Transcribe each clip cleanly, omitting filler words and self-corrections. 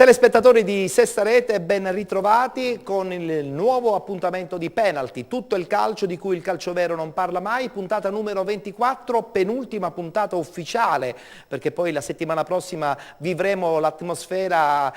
Telespettatori di Sesta Rete, ben ritrovati con il nuovo appuntamento di Penalty, tutto il calcio di cui il calcio vero non parla mai, puntata numero 24, penultima puntata ufficiale, perché poi la settimana prossima vivremo l'atmosfera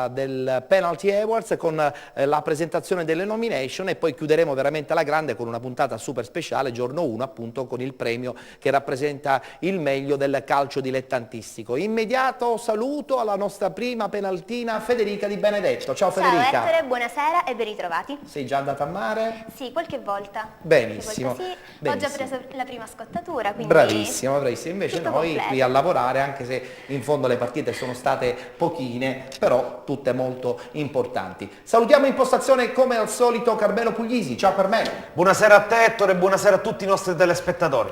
del Penalty Awards con la presentazione delle nomination e poi chiuderemo veramente alla grande con una puntata super speciale, giorno 1 appunto, con il premio che rappresenta il meglio del calcio dilettantistico. Immediato saluto alla nostra prima penaltina Federica Di Benedetto. Ciao Federica. Ciao Ettore, buonasera e ben ritrovati. Sei già andata a mare? Sì, qualche volta. Benissimo. Qualche volta sì. Benissimo. Ho già preso la prima scottatura, quindi bravissima, bravissima. Invece noi completo. qui a lavorare, anche se in fondo le partite sono state pochine, però tutte molto importanti. Salutiamo in postazione come al solito Carmelo Puglisi. Ciao Carmelo. Buonasera a te Ettore e buonasera a tutti i nostri telespettatori.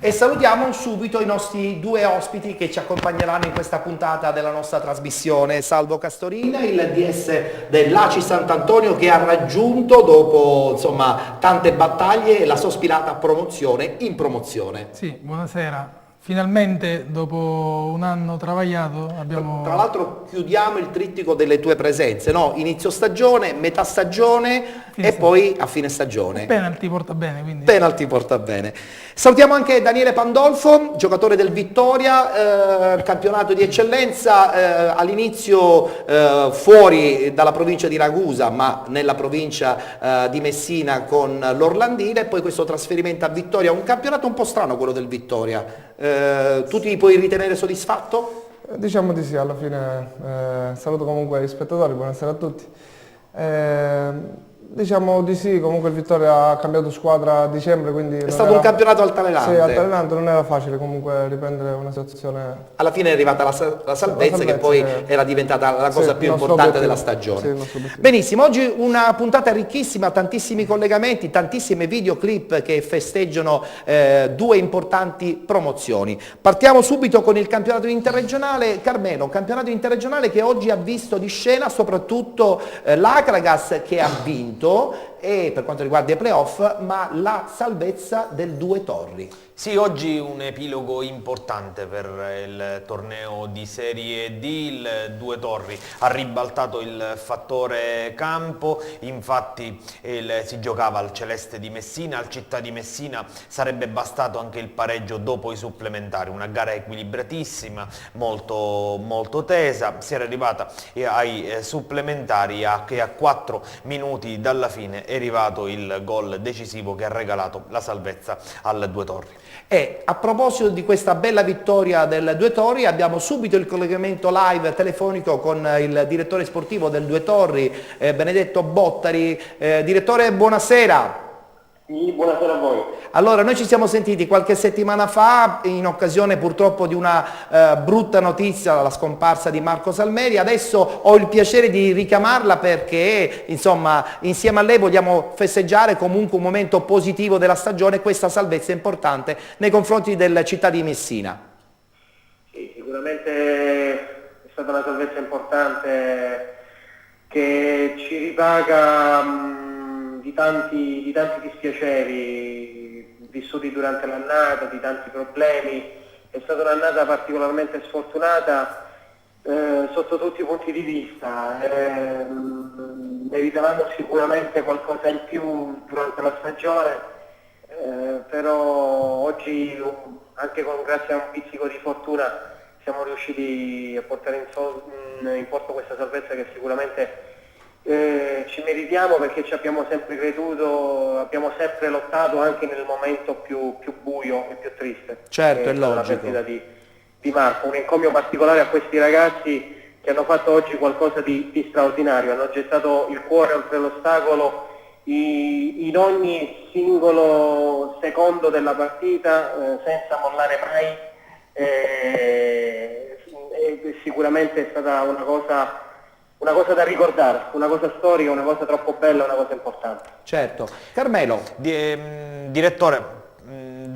E salutiamo subito i nostri due ospiti che ci accompagneranno in questa puntata della nostra trasmissione. Salvo Castorina, il DS dell'Aci Sant'Antonio, che ha raggiunto dopo insomma tante battaglie la sospirata promozione in promozione. Sì, buonasera. Finalmente dopo un anno travagliato abbiamo... Tra l'altro chiudiamo il trittico delle tue presenze, no? Inizio stagione, metà stagione e poi a fine stagione. Penalty porta bene, quindi... Penalty porta bene. Salutiamo anche Daniele Pandolfo, giocatore del Vittoria, campionato di eccellenza, all'inizio fuori dalla provincia di Ragusa, ma nella provincia di Messina con l'Orlandina, e poi questo trasferimento a Vittoria, un campionato un po' strano quello del Vittoria. Tu ti puoi ritenere soddisfatto? Diciamo di sì, alla fine saluto comunque gli spettatori, buonasera a tutti. Diciamo di sì, comunque il Vittoria ha cambiato squadra a dicembre, quindi... È stato un campionato altalenante. Sì, altalenante, non era facile comunque riprendere una situazione... Alla fine è arrivata la salvezza, che poi era diventata la cosa più importante della stagione. Sì, benissimo, oggi una puntata ricchissima, tantissimi collegamenti, tantissime videoclip che festeggiano due importanti promozioni. Partiamo subito con il campionato interregionale. Carmelo, campionato interregionale che oggi ha visto di scena soprattutto l'Acragas, che ha vinto, e per quanto riguarda i playoff, ma la salvezza del Due Torri. Sì, oggi un epilogo importante per il torneo di Serie D. Il Due Torri ha ribaltato il fattore campo, infatti si giocava al Celeste di Messina, al Città di Messina sarebbe bastato anche il pareggio dopo i supplementari, una gara equilibratissima, molto tesa, si era arrivata ai supplementari e a 4 minuti dalla fine è arrivato il gol decisivo che ha regalato la salvezza al Due Torri. E a proposito di questa bella vittoria del Due Torri, abbiamo subito il collegamento live telefonico con il direttore sportivo del Due Torri, Benedetto Bottari. Direttore, buonasera. Sì, buonasera a voi. Allora, noi ci siamo sentiti qualche settimana fa in occasione purtroppo di una brutta notizia, la scomparsa di Marco Salmeri. Adesso ho il piacere di richiamarla perché, insomma, insieme a lei vogliamo festeggiare comunque un momento positivo della stagione, questa salvezza importante nei confronti del Città di Messina. Sì, sicuramente è stata una salvezza importante che ci ripaga di tanti dispiaceri vissuti durante l'annata, di tanti problemi. È stata un'annata particolarmente sfortunata sotto tutti i punti di vista. Meritavamo sicuramente qualcosa in più durante la stagione, però oggi, anche grazie a un pizzico di fortuna, siamo riusciti a portare in porto questa salvezza che sicuramente ci meritiamo, perché ci abbiamo sempre creduto, abbiamo sempre lottato anche nel momento più buio e più triste. Certo, è logico. La perdita di Marco, un encomio particolare a questi ragazzi che hanno fatto oggi qualcosa di straordinario, hanno gettato il cuore oltre l'ostacolo in ogni singolo secondo della partita, senza mollare mai, e sicuramente è stata una cosa da ricordare, una cosa storica, una cosa troppo bella, una cosa importante. Certo. Carmelo. Direttore,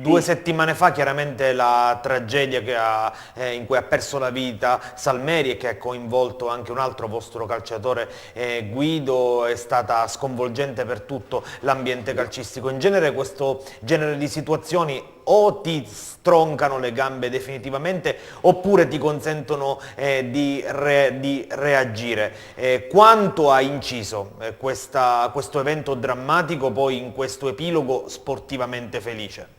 2 settimane fa chiaramente la tragedia in cui ha perso la vita Salmeri e che ha coinvolto anche un altro vostro calciatore, Guido, è stata sconvolgente per tutto l'ambiente calcistico. In genere questo genere di situazioni o ti stroncano le gambe definitivamente oppure ti consentono di reagire. Quanto ha inciso questo evento drammatico poi in questo epilogo sportivamente felice?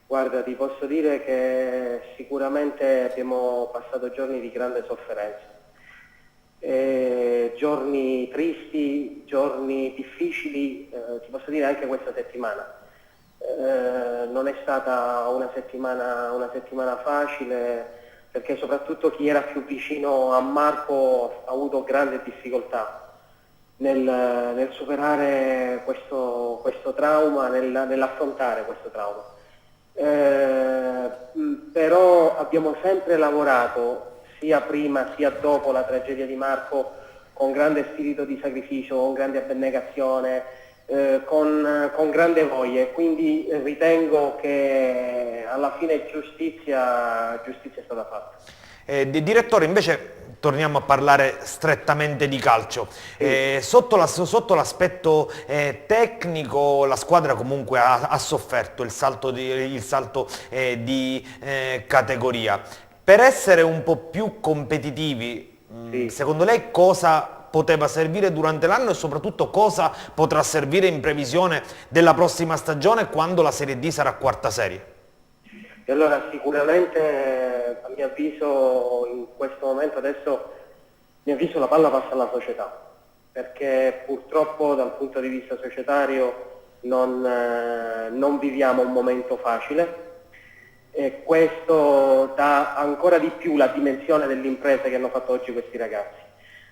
Guarda, ti posso dire che sicuramente abbiamo passato giorni di grande sofferenza, giorni tristi, giorni difficili, ti posso dire anche questa settimana. Non è stata una settimana facile, perché soprattutto chi era più vicino a Marco ha avuto grande difficoltà nel superare questo trauma, nell'affrontare questo trauma. Però abbiamo sempre lavorato, sia prima sia dopo la tragedia di Marco, con grande spirito di sacrificio, con grande abnegazione, con grande voglia, e quindi ritengo che alla fine giustizia è stata fatta. Direttore, invece torniamo a parlare strettamente di calcio. Sotto l'aspetto tecnico la squadra comunque ha sofferto il salto di categoria. Per essere un po' più competitivi, Sì. secondo lei cosa poteva servire durante l'anno e soprattutto cosa potrà servire in previsione della prossima stagione quando la Serie D sarà quarta serie? E allora sicuramente, a mio avviso, in questo momento adesso, a mio avviso la palla passa alla società, perché purtroppo dal punto di vista societario non viviamo un momento facile, e questo dà ancora di più la dimensione dell'impresa che hanno fatto oggi questi ragazzi.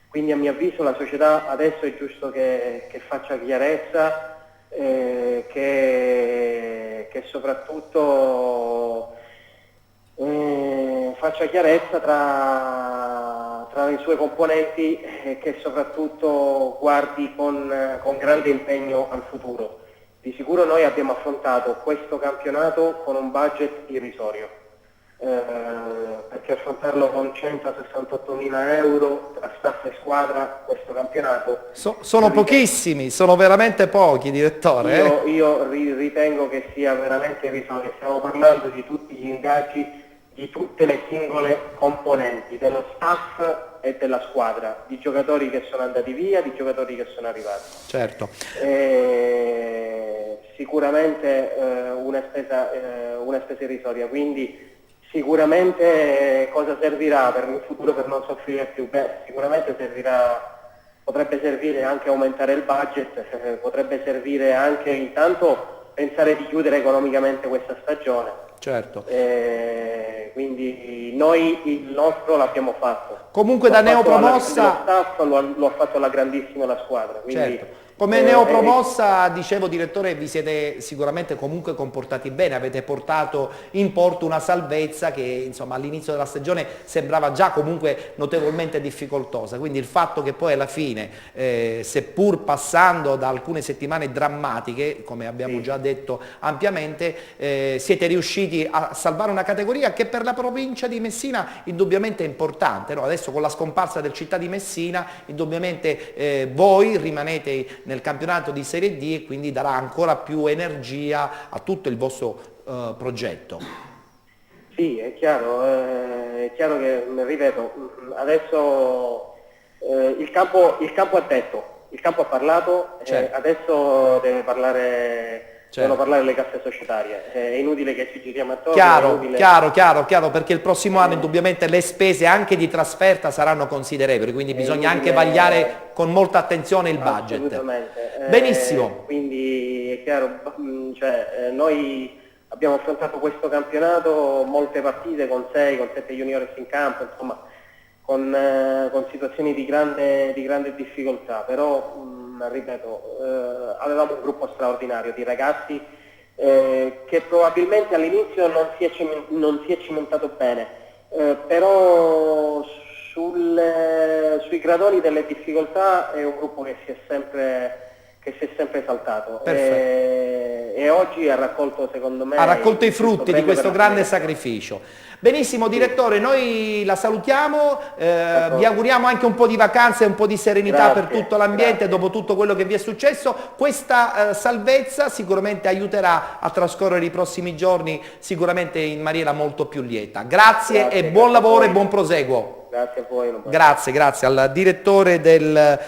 Quindi a mio avviso la società adesso è giusto che faccia chiarezza, che soprattutto faccia chiarezza tra i suoi componenti, e che soprattutto guardi con grande impegno al futuro. Di sicuro noi abbiamo affrontato questo campionato con un budget irrisorio. Perché affrontarlo con 168.000 euro tra staff e squadra, questo campionato Sono pochissimi, sono veramente pochi, direttore. io ritengo che sia veramente irrisorio. Stiamo parlando di tutti gli ingaggi, di tutte le singole componenti dello staff e della squadra, di giocatori che sono andati via, di giocatori che sono arrivati. Certo. Sicuramente una spesa irrisoria, quindi sicuramente cosa servirà per il futuro per non soffrire più? Sicuramente potrebbe servire anche aumentare il budget, potrebbe servire anche intanto pensare di chiudere economicamente questa stagione. Certo. Quindi noi il nostro l'abbiamo fatto. Comunque da neopromossa... Lo staff lo ha fatto alla grandissima la squadra. Quindi, certo. Come neopromossa, dicevo direttore, vi siete sicuramente comunque comportati bene, avete portato in porto una salvezza che insomma all'inizio della stagione sembrava già comunque notevolmente difficoltosa, quindi il fatto che poi alla fine, seppur passando da alcune settimane drammatiche, come abbiamo già detto ampiamente, siete riusciti a salvare una categoria che per la provincia di Messina indubbiamente è importante, no? Adesso con la scomparsa del Città di Messina indubbiamente voi rimanete nel campionato di Serie D e quindi darà ancora più energia a tutto il vostro progetto. Sì, è chiaro che, ripeto, adesso il campo ha detto, il campo ha parlato, certo. Adesso devono parlare le casse societarie, è inutile che ci giriamo attorno. Chiaro, perché il prossimo anno indubbiamente le spese anche di trasferta saranno considerevoli, quindi bisogna anche vagliare con molta attenzione il budget. Assolutamente. Benissimo. Quindi è chiaro, noi abbiamo affrontato questo campionato, molte partite con 6, con 7 juniores in campo, insomma, con situazioni di grande difficoltà, però ripeto, avevamo un gruppo straordinario di ragazzi che probabilmente all'inizio non si è cimentato bene, però sui gradoni delle difficoltà è un gruppo che si è sempre esaltato, e oggi ha raccolto, secondo me, ha raccolto i frutti di premio questo per la grande Fiorentina. sacrificio. Benissimo direttore, noi la salutiamo, vi auguriamo anche un po' di vacanze e un po' di serenità per tutto l'ambiente dopo tutto quello che vi è successo. Questa salvezza sicuramente aiuterà a trascorrere i prossimi giorni sicuramente in maniera molto più lieta. Grazie e buon lavoro e buon proseguo. Grazie a voi. Grazie al direttore del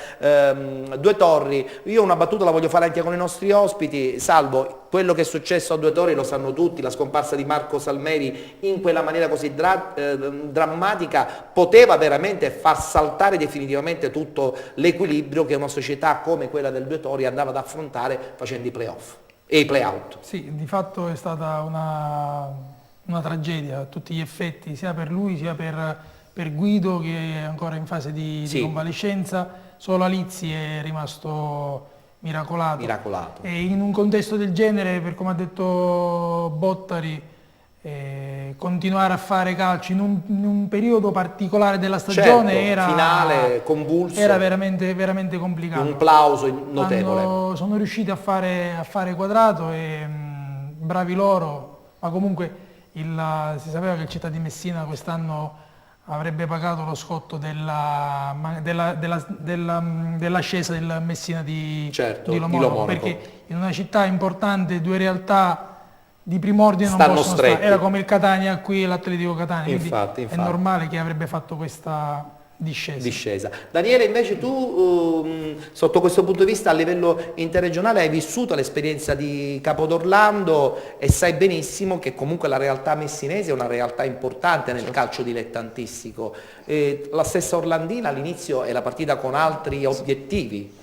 Due Torri. Io una battuta la voglio fare anche con i nostri ospiti. Salvo, quello che è successo a Due Torri lo sanno tutti, la scomparsa di Marco Salmeri in quella maniera così drammatica poteva veramente far saltare definitivamente tutto l'equilibrio che una società come quella del Due Torri andava ad affrontare facendo i playoff e i play-out. Sì, di fatto è stata una tragedia a tutti gli effetti, sia per lui sia per Guido, che è ancora in fase di convalescenza. Solo Alizzi è rimasto miracolato. E in un contesto del genere, per come ha detto Bottari, continuare a fare calcio in un periodo particolare della stagione finale, convulso, era veramente complicato. Un plauso notevole. Sono riusciti a fare quadrato e bravi loro, ma comunque si sapeva che il Città di Messina quest'anno avrebbe pagato lo scotto dell'ascesa del Messina di Lomonaco, perché in una città importante due realtà di prim'ordine non possono stare. Era come il Catania qui e l'Atletico Catania, infatti. È normale che avrebbe fatto questa discesa. Daniele, invece tu sotto questo punto di vista a livello interregionale hai vissuto l'esperienza di Capodorlando e sai benissimo che comunque la realtà messinese è una realtà importante nel calcio dilettantistico. La stessa Orlandina all'inizio è la partita con altri obiettivi.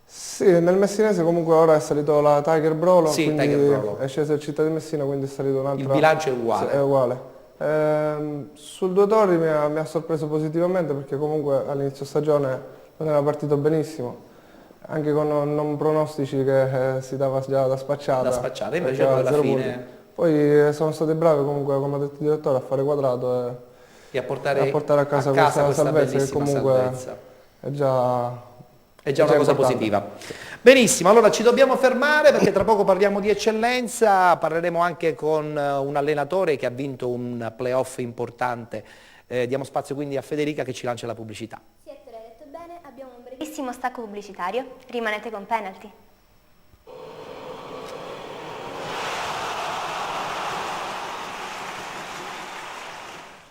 Sì, nel messinese comunque ora è salito la Tiger Brolo, quindi Tiger Brolo. è sceso il Città di Messina, quindi è salito un altro. Il bilancio è uguale. Sì, è uguale. Sul Due Torri mi ha sorpreso positivamente perché comunque all'inizio stagione non era partito benissimo, anche con non pronostici che si dava già da spacciata. Invece alla fine... Poi sono stati bravi comunque, come ha detto il direttore, a fare quadrato e a portare a casa questa salvezza che comunque è già una cosa positiva. Benissimo, allora ci dobbiamo fermare perché tra poco parliamo di eccellenza, parleremo anche con un allenatore che ha vinto un playoff importante. Diamo spazio quindi a Federica che ci lancia la pubblicità. Sì, Ettore, hai detto bene, abbiamo un brevissimo stacco pubblicitario, rimanete con Penalty.